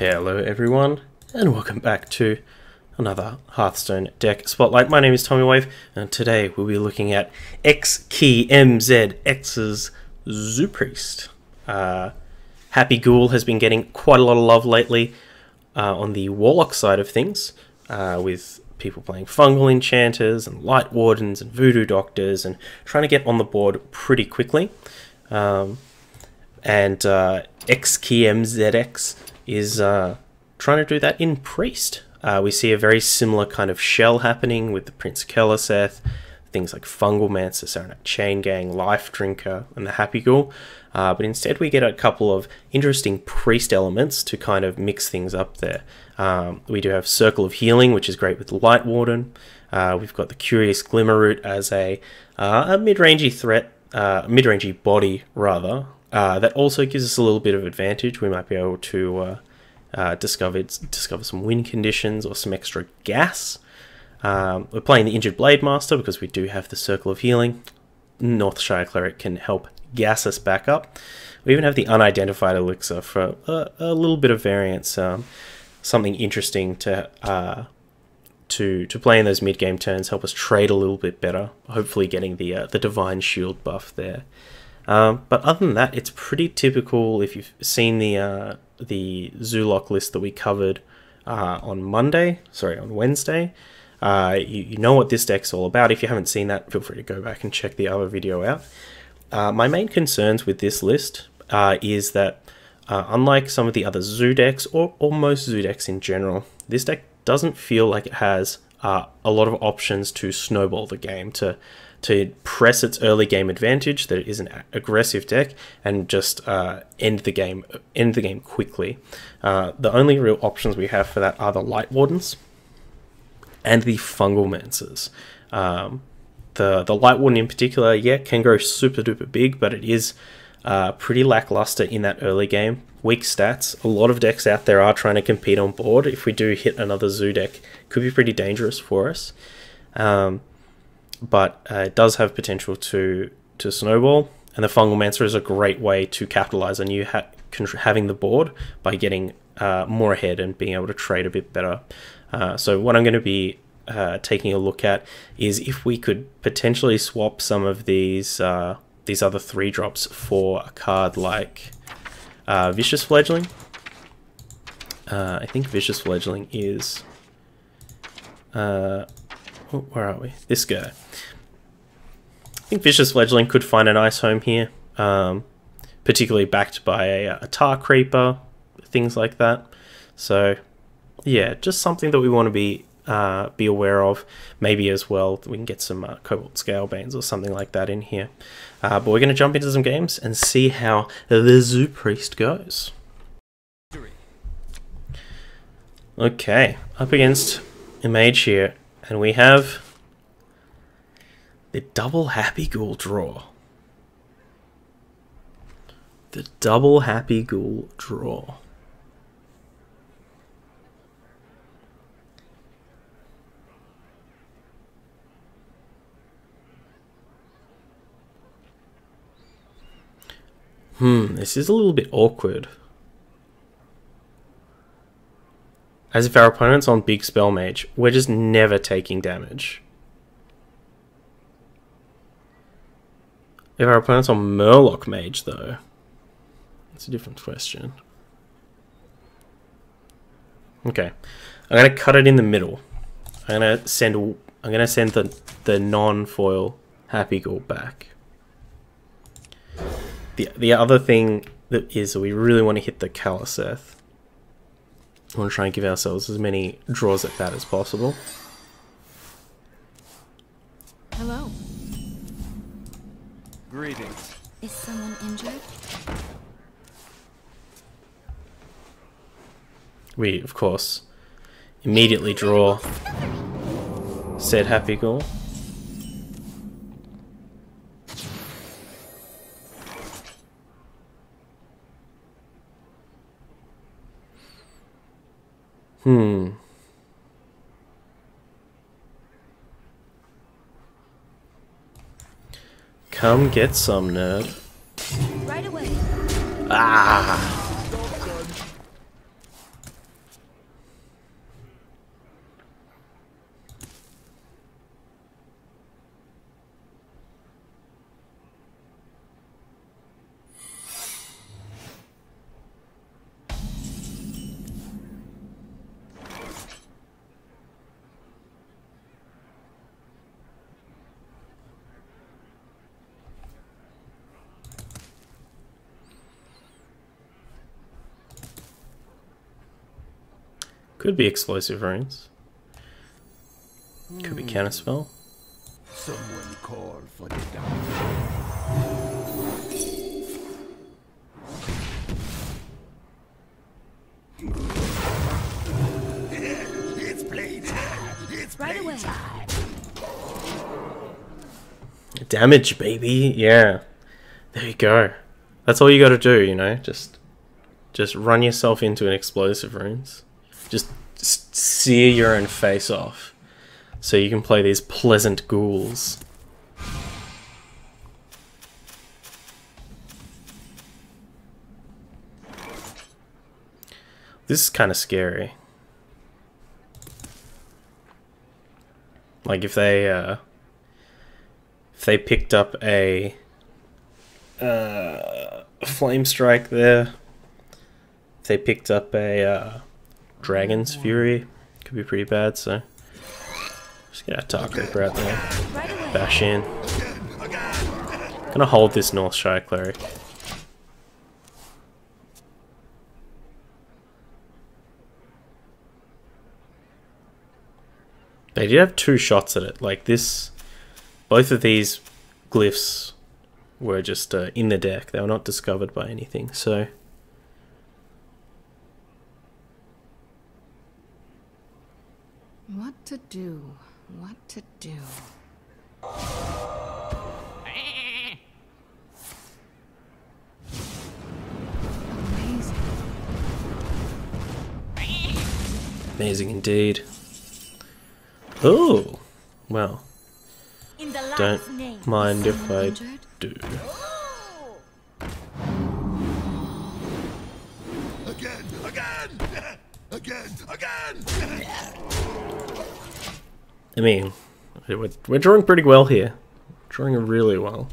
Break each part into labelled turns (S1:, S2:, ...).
S1: Hello everyone, and welcome back to another Hearthstone deck spotlight. My name is Tommy Wave, and today we'll be looking at xKiiMzx's Zoo Priest. Happy Ghoul has been getting quite a lot of love lately on the Warlock side of things, with people playing Fungal Enchanters and Light Wardens and Voodoo Doctors and trying to get on the board pretty quickly. And xKiiMzx is trying to do that in Priest. We see a very similar kind of shell happening with the Prince Keleseth, things like Fungalmancer, Saranac Chain Gang, Life Drinker, and the Happy Ghoul. But instead we get a couple of interesting Priest elements to kind of mix things up there. We do have Circle of Healing, which is great with Light Warden. We've got the Curious Glimmerroot as a mid-rangey threat, mid-rangey body rather, that also gives us a little bit of advantage. We might be able to discover some win conditions or some extra gas. We're playing the Injured Blade Master because we do have the Circle of Healing. Northshire Cleric can help gas us back up. We even have the Unidentified Elixir for a little bit of variance, something interesting to play in those mid-game turns, help us trade a little bit better, hopefully getting the Divine Shield buff there. But other than that, it's pretty typical. If you've seen the Zoolock list that we covered on Wednesday, you know what this deck's all about. If you haven't seen that, feel free to go back and check the other video out. My main concerns with this list is that unlike some of the other Zoo decks, or most Zoo decks in general, this deck doesn't feel like it has a lot of options to snowball the game, to press its early game advantage, that it is an aggressive deck, and just end the game quickly. The only real options we have for that are the Light Wardens and the Fungalmancers. The Light Warden in particular, yeah, can go super duper big, but it is pretty lackluster in that early game. Weak stats. A lot of decks out there are trying to compete on board. If we do hit another Zoo deck, it could be pretty dangerous for us. But it does have potential to snowball, and the Fungalmancer is a great way to capitalize on you having the board by getting more ahead and being able to trade a bit better. So what I'm going to be taking a look at is if we could potentially swap some of these other 3-drops for a card like Vicious Fledgling. I think Vicious Fledgling is... where are we? This guy. I think Vicious Fledgling could find a nice home here, particularly backed by a Tar Creeper, things like that. So, yeah, just something that we want to be aware of. Maybe as well we can get some Cobalt Scalebanes or something like that in here. But we're going to jump into some games and see how the Zoo Priest goes. Okay, up against a mage here. And we have the double Happy Ghoul draw. The double Happy Ghoul draw. This is a little bit awkward. As if our opponent's on Big Spell Mage, we're just never taking damage. If our opponent's on Murloc Mage, though, that's a different question. Okay, I'm gonna cut it in the middle. I'm gonna send the non-foil Happy Ghoul back. The other thing that is we really want to hit the Keleseth. I want to try and give ourselves as many draws at that as possible.
S2: Hello.
S3: Greetings.
S2: Is someone injured?
S1: We, of course, immediately draw said Happy Ghoul. Come get some, nerd.
S2: Right away.
S1: Ah! Could be explosive runes. Could be counterspell.
S3: Someone call for the doctor. It's playtime. It's
S2: Right away.
S3: playtime.
S1: Damage, baby. Yeah. There you go. That's all you got to do, you know. Just run yourself into an explosive runes. Just sear your own face off, so you can play these pleasant ghouls. This is kind of scary. Like if they picked up a flame strike there, if they picked up a dragon's fury, could be pretty bad. So just get our Dark Reaper out there, bash in. Gonna hold this Northshire cleric. They did have 2 shots at it. Like this, both of these glyphs were just in the deck. They were not discovered by anything. So
S2: What to do? What to do? Amazing.
S1: amazing indeed. Oh, well. Don't mind if I
S2: Injured?
S1: do.
S3: Again!
S1: I mean, we're drawing pretty well here. Drawing really well.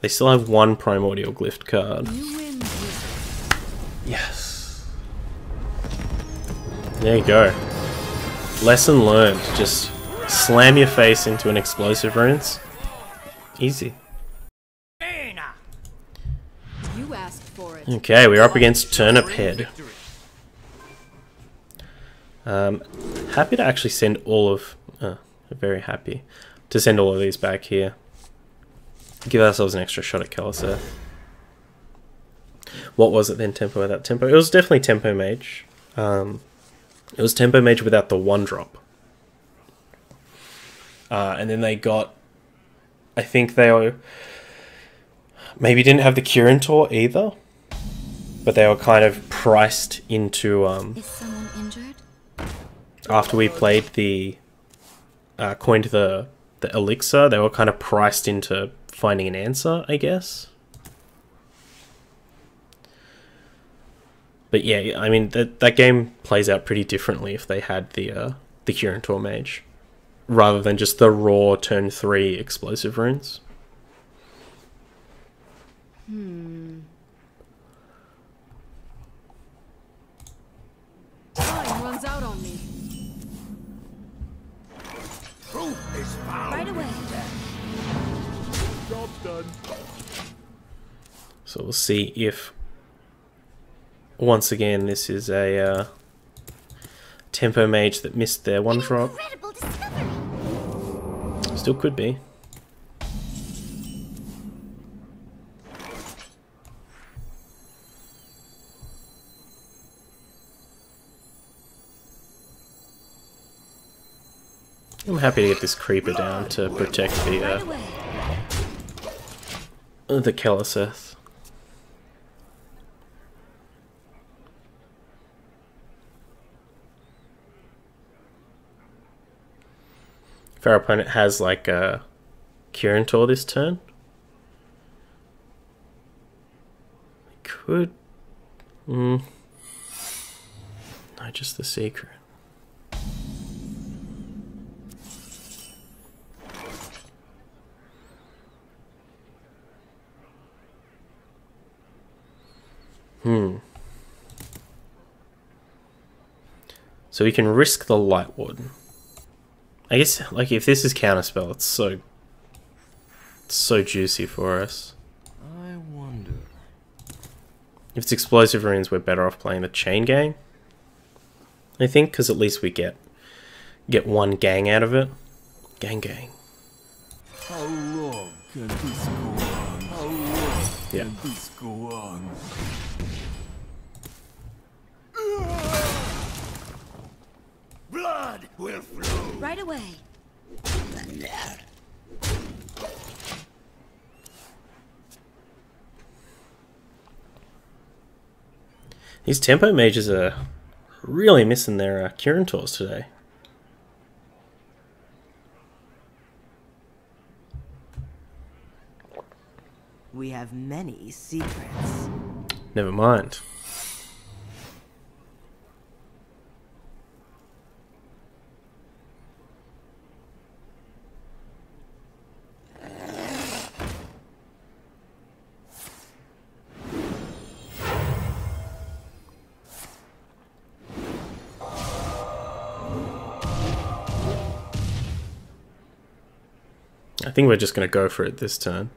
S1: They still have 1 primordial glyph card.
S2: You win.
S1: Yes. There you go. Lesson learned. Just slam your face into an explosive runes. Easy.
S2: You asked for it.
S1: Okay, we're up against Turnip Head. Happy to actually send all of... very happy to send all of these back here. Give ourselves an extra shot at Kelliseth. What was it then, Tempo without Tempo? It was definitely Tempo Mage. It was Tempo Mage without the 1-drop. And then they got... I think they were... Maybe didn't have the Curantor either. But they were kind of priced into...
S2: Is someone injured?
S1: After we played the... coined the elixir, they were kind of priced into finding an answer, I guess. But yeah, I mean, that game plays out pretty differently if they had the Curantor Mage, rather than just the raw turn 3 explosive runes.
S2: Time runs out on me.
S3: Proof is found.
S2: Right away.
S3: Job's done.
S1: So we'll see if, once again, this is a Tempo Mage that missed their 1-drop.
S4: Incredible discovery.
S1: Still could be. I'm happy to get this creeper down to protect
S2: Right away.
S1: the Kelliseth. If our opponent has like a Curantor this turn, we could... No, just the secret. So we can risk the Lightwood. I guess, like, if this is counterspell, it's so juicy for us.
S3: I wonder.
S1: If it's explosive runes, we're better off playing the Chain Gang. I think, because at least we get one gang out of it. Gang.
S3: How long can this go on? How long
S1: Yeah.
S3: can this go on? Blood will flow.
S4: Right away.
S1: These tempo mages are really missing their Curantors today.
S5: We have many secrets.
S1: Never mind. I think we're just going to go for it this turn.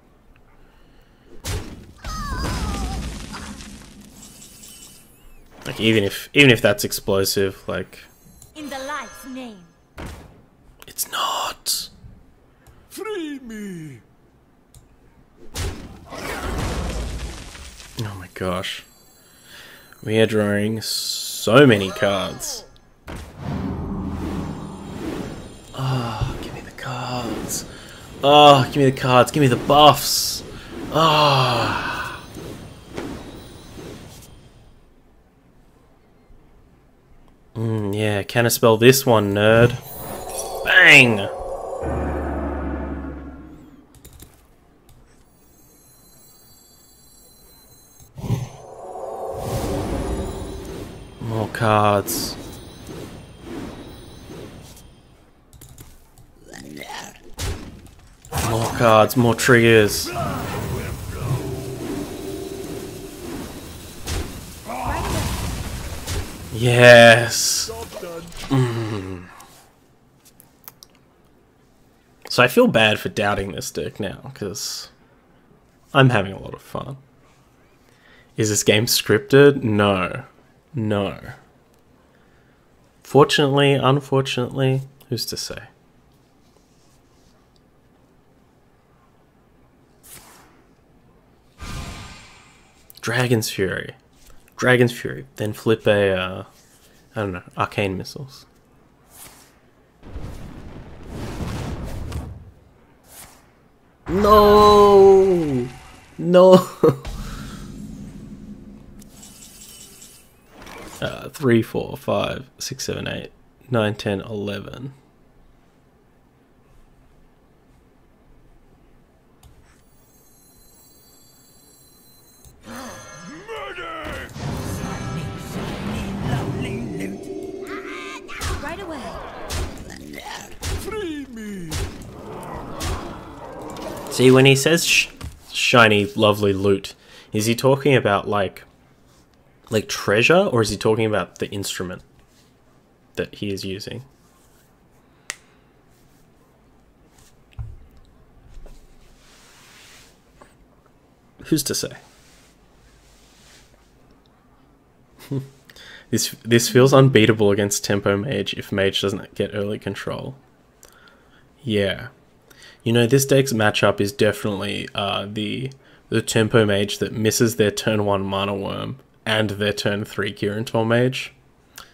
S1: Like even if that's explosive, like
S4: In the light's name.
S1: it's not.
S3: Free me.
S1: Oh my gosh. We are drawing so many cards. Oh, give me the cards. Oh, give me the cards. Give me the buffs. Ah. Yeah, can I spell this one, nerd? Bang! More cards. More cards, more triggers. Yes. So I feel bad for doubting this deck now, because I'm having a lot of fun. Is this game scripted? No. No. Fortunately, unfortunately, who's to say? Dragon's Fury. Dragon's Fury. Then flip a, I don't know, arcane missiles. No! No! 3, 4, 5, 6, 7, 8, 9, 10, 11.
S4: Right away.
S3: Free me.
S1: See, when he says shiny, lovely loot, is he talking about like treasure, or is he talking about the instrument that he is using? Who's to say? This feels unbeatable against Tempo Mage if Mage doesn't get early control. Yeah. You know, this deck's matchup is definitely the Tempo Mage that misses their turn 1 Mana Worm and their turn 3 Kirantor Mage.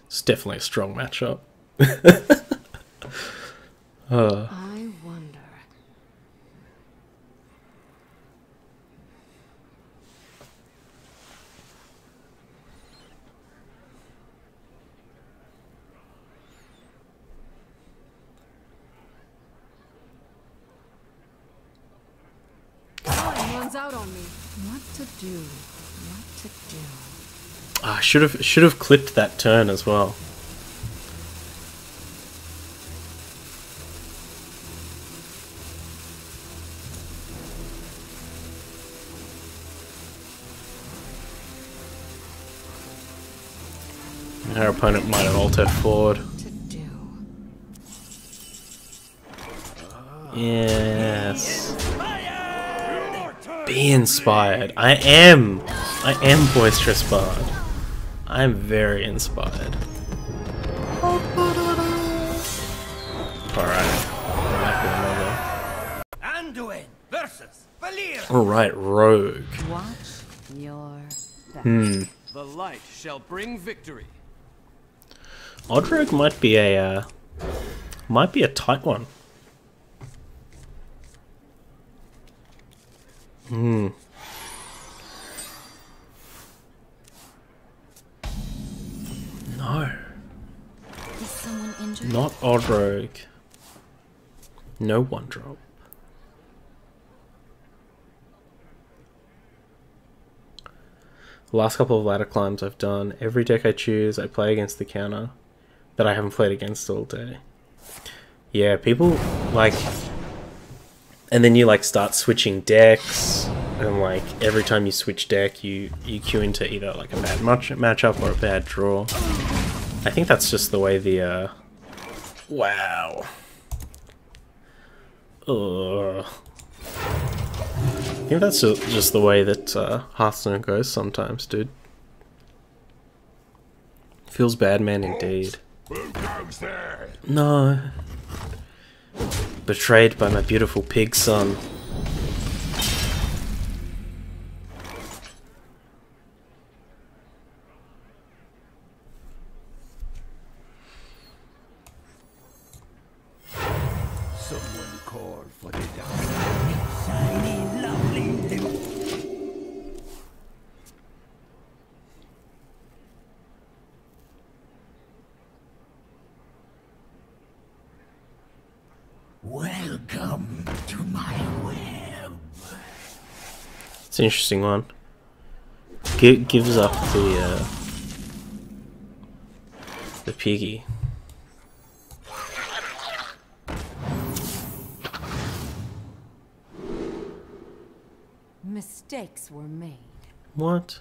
S1: It's definitely a strong matchup.
S2: I wonder. Time runs out on me. What to do? What to do?
S1: I should have clipped that turn as well. Our opponent might have altered forward.
S2: To do.
S1: Yes. Be inspired. I am Boisterous Bard. I'm very inspired.
S3: versus Valir.
S1: Alright, Rogue.
S2: Watch your back.
S3: The light shall bring victory.
S1: Odd Rogue might be a tight one. No.
S2: Is someone injured?
S1: Not Odd Rogue. No one drop. The last couple of ladder climbs I've done, every deck I choose, I play against the counter that I haven't played against all day. Yeah, people like, and then you like start switching decks, and like every time you switch deck, you queue into either like a bad matchup or a bad draw. I think that's just the way the wow. Ugh. I think that's just the way that Hearthstone goes sometimes, dude. Feels bad, man, indeed. No. Betrayed by my beautiful pig son.
S3: Someone call for the dark. Shiny, lovely limp. Welcome to my web.
S1: It's an interesting one. Gives up the piggy.
S2: Mistakes were made.
S1: What?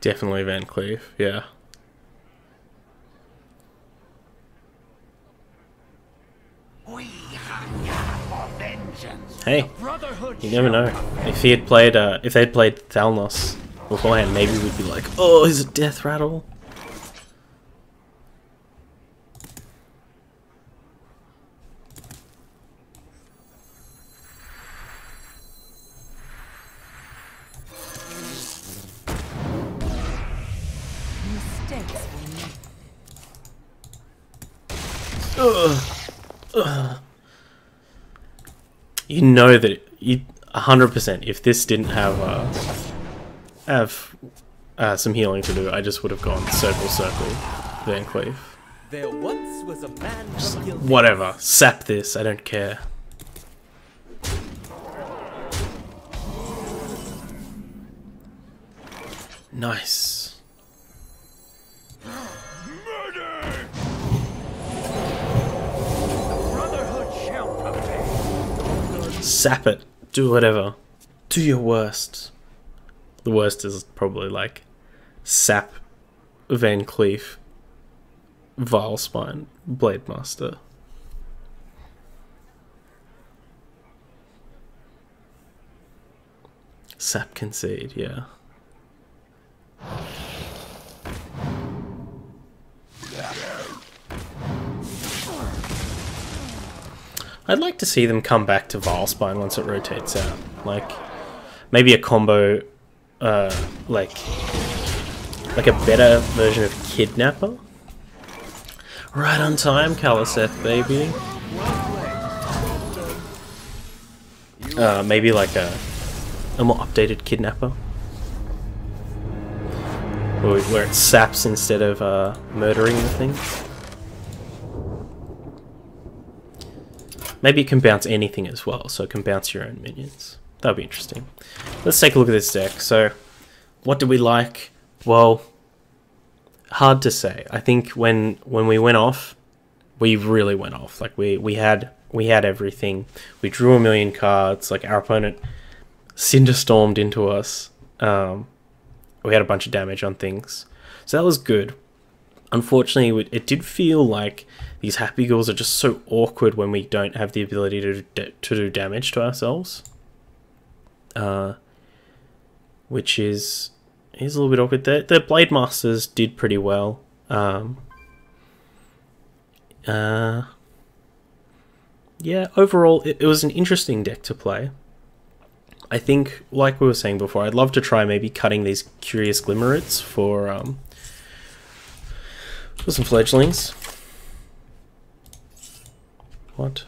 S1: Definitely Van Cleef, yeah.
S3: We hunger for vengeance.
S1: Hey,
S3: Brotherhood
S1: you never know. If he had played, if they'd played Thalnos beforehand, maybe we'd be like, oh, is it Death Rattle?
S2: Mistakes were made.
S1: You know that you 100%. If this didn't have some healing to do, I just would have gone circle, Van Cleef.
S6: There once was a man from Gilgamesh.
S1: Whatever, sap this. I don't care. Nice.
S3: Brotherhood shall prevail.
S1: Sap it. Do whatever. Do your worst. The worst is probably like sap Van Cleef, Vilespine, Blade Master. Sap Concede, yeah. I'd like to see them come back to Vilespine once it rotates out. Like, maybe a combo, like a better version of Kidnapper? Right on time, Kaliseth, baby. Maybe like a more updated Kidnapper. Where it saps instead of murdering the thing. Maybe it can bounce anything as well, so it can bounce your own minions. That'll be interesting. Let's take a look at this deck. So, what do we like? Well, hard to say. I think when we went off, we really went off. Like we had everything. We drew a million cards. Like our opponent Cinderstormed into us. We had a bunch of damage on things, so that was good. Unfortunately, it did feel like these Happy Ghouls are just so awkward when we don't have the ability to do damage to ourselves. We which is a little bit awkward. The Blade Masters did pretty well. Yeah, overall, it was an interesting deck to play. I think, like we were saying before, I'd love to try maybe cutting these Curious Glimmerites for some fledglings. What?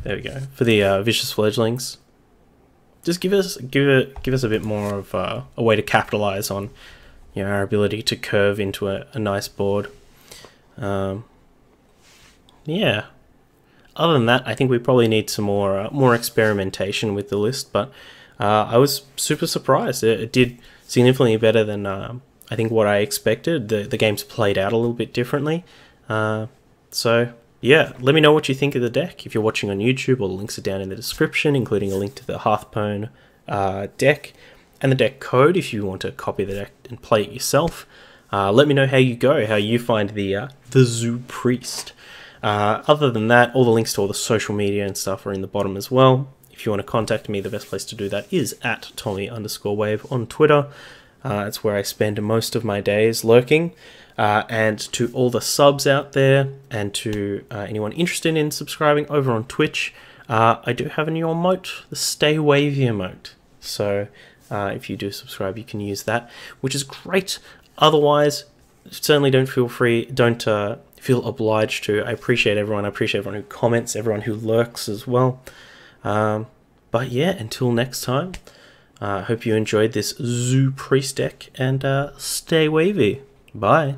S1: There we go. For the Vicious Fledglings. Just give us a bit more of a way to capitalize on, you know, our ability to curve into a nice board. Yeah. Other than that, I think we probably need some more experimentation with the list, but I was super surprised. It did significantly better than I think what I expected. The game's played out a little bit differently. So yeah, let me know what you think of the deck. If you're watching on YouTube, all the links are down in the description, including a link to the Hearthstone deck and the deck code if you want to copy the deck and play it yourself. Let me know how you go, how you find the Zoo Priest. Other than that, all the links to all the social media and stuff are in the bottom as well. If you want to contact me, the best place to do that is at Tommy_Wave on Twitter. It's where I spend most of my days lurking. And to all the subs out there, and to anyone interested in subscribing over on Twitch, I do have a new emote, the Stay Wavy emote. So if you do subscribe, you can use that, which is great. Otherwise, certainly don't feel obliged to. I appreciate everyone. I appreciate everyone who comments, everyone who lurks as well. But yeah, until next time, I hope you enjoyed this Zoo Priest deck, and stay wavy. Bye.